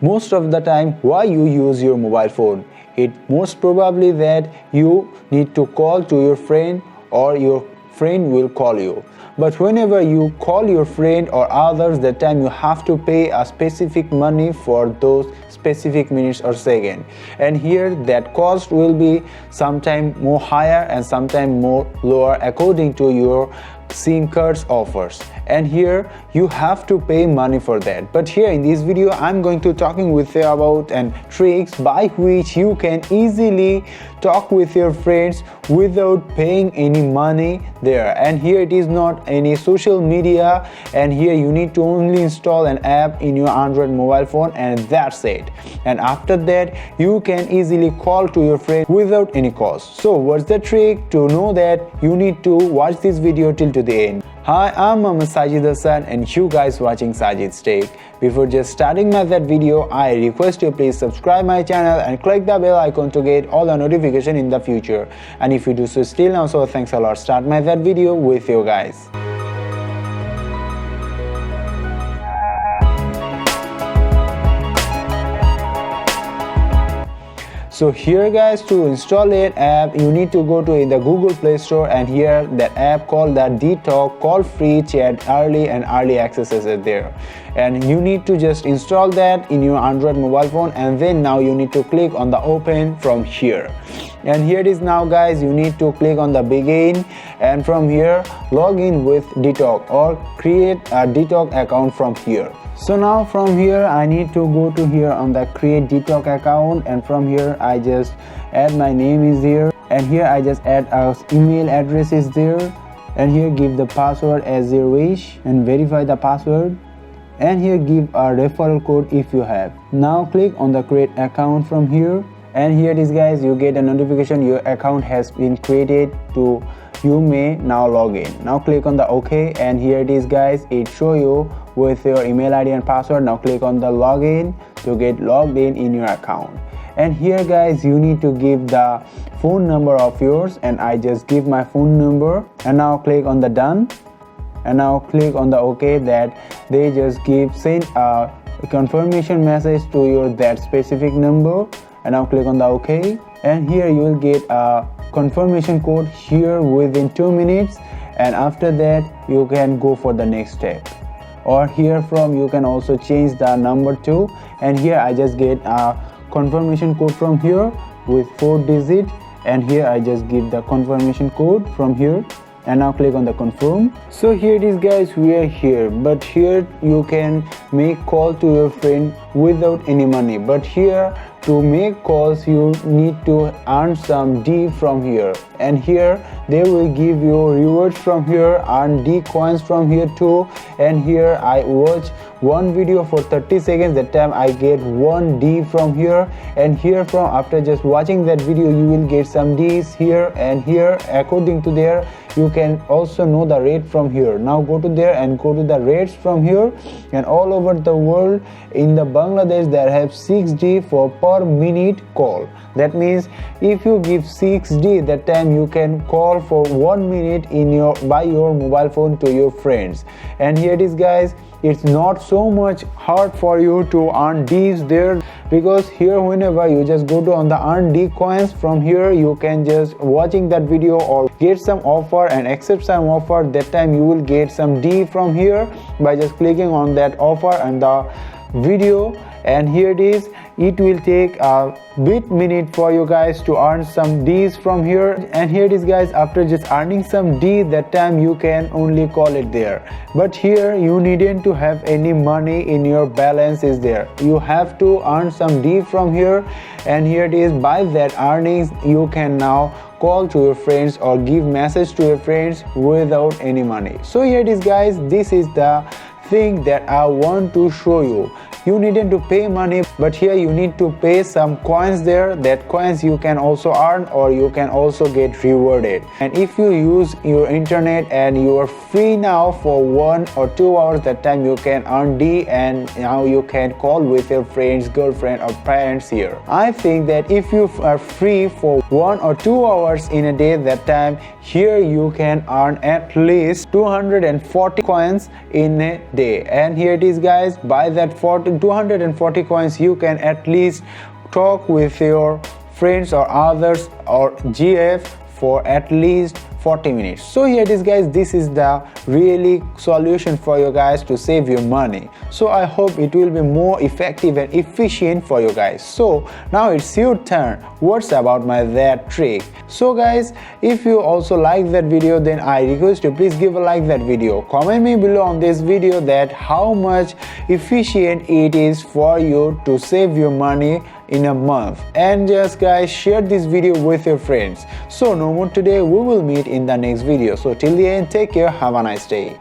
most of the time why you use your mobile phone. It most probably that you need to call to your friend or your friend will call you. But whenever you call your friend or others, that time you have to pay a specific money for those specific minutes or second. And here that cost will be sometime more higher and sometime more lower according to your SIM cards offers, and here you have to pay money for that. But here in this video I'm going to talking with you about and tricks by which you can easily talk with your friends without paying any money there. And here it is not any social media, and here you need to only install an app in your Android mobile phone and that's it. And after that you can easily call to your friend without any cost. So what's the trick? To know that you need to watch this video till to the end. Hi, I'm Sajidz and you guys watching Sajidz Tech. Before just starting my video, I request you please subscribe my channel and click the bell icon to get all the notification in the future. And if you do so still now, so thanks a lot. Start my video with you guys. So here guys, to install an app you need to go to the Google Play Store, and here that app called the Diitalk, call free chat early and early access is there, and you need to just install that in your Android mobile phone, and then now you need to click on the open from here. And here it is now guys, you need to click on the begin, and from here log in with Diitalk or create a Diitalk account from here. So now from here I need to go to here on the create Diitalk account, and from here I just add my name is here, and here I just add our email address is there, and here give the password as your wish and verify the password, and here give a referral code if you have. Now click on the create account from here, and here it is guys, you get a notification your account has been created. To you may now log in. Now click on the OK, and here it is guys, it show you with your email ID and password. Now click on the login to get logged in your account. And here guys, you need to give the phone number of yours, and I just give my phone number, and now click on the done, and now click on the OK, that they just send a confirmation message to your that specific number, and now click on the OK, and here you will get a confirmation code here within 2 minutes, and after that you can go for the next step. Or here from you can also change the number too, and here I just get a confirmation code from here with 4 digits, and here I just give the confirmation code from here, and now click on the confirm. So here it is guys, we are here, but here you can make call to your friend without any money. But here to make calls you need to earn some D from here, and here they will give you rewards from here, earn D coins from here too. And here I watch one video for 30 seconds, that time I get 1 D from here, and here from after just watching that video you will get some Ds here, and here according to there you can also know the rate from here. Now go to there and go to the rates from here, and all over the world in the Bangladesh there have 6D for per minute call. That means if you give 6D, that time you can call for 1 minute in your by your mobile phone to your friends. And here it is guys, it's not so much hard for you to earn Ds there, because here whenever you just go to on the earn D coins from here, you can just watching that video or get some offer and accept some offer, that time you will get some D from here by just clicking on that offer and the video. And here it is, it will take a bit minute for you guys to earn some Ds from here. And here it is guys, after just earning some D, that time you can only call it there. But here you needn't to have any money in your balance is there, you have to earn some D from here. And here it is, by that earnings you can now call to your friends or give message to your friends without any money. So here it is guys, this is the thing that I want to show you. You needn't to pay money, but here you need to pay some coins there. That coins you can also earn, or you can also get rewarded. And if you use your internet and you are free now for 1 or 2 hours, that time you can earn D, and now you can call with your friends, girlfriend or parents here. I think that if you are free for 1 or 2 hours in a day, that time here you can earn at least 240 coins in a day. And here it is guys, by that 40 using 240 coins you can at least talk with your friends or others or GF for at least 40 minutes. So here it is guys, this is the really solution for you guys to save your money. So I hope it will be more effective and efficient for you guys. So now it's your turn. What's about that trick? So guys, if you also like that video, then I request you please give a like that video. Comment me below on this video that how much efficient it is for you to save your money in a month, and just guys share this video with your friends. So no more today, we will meet in the next video. So till the end, take care, have a nice day.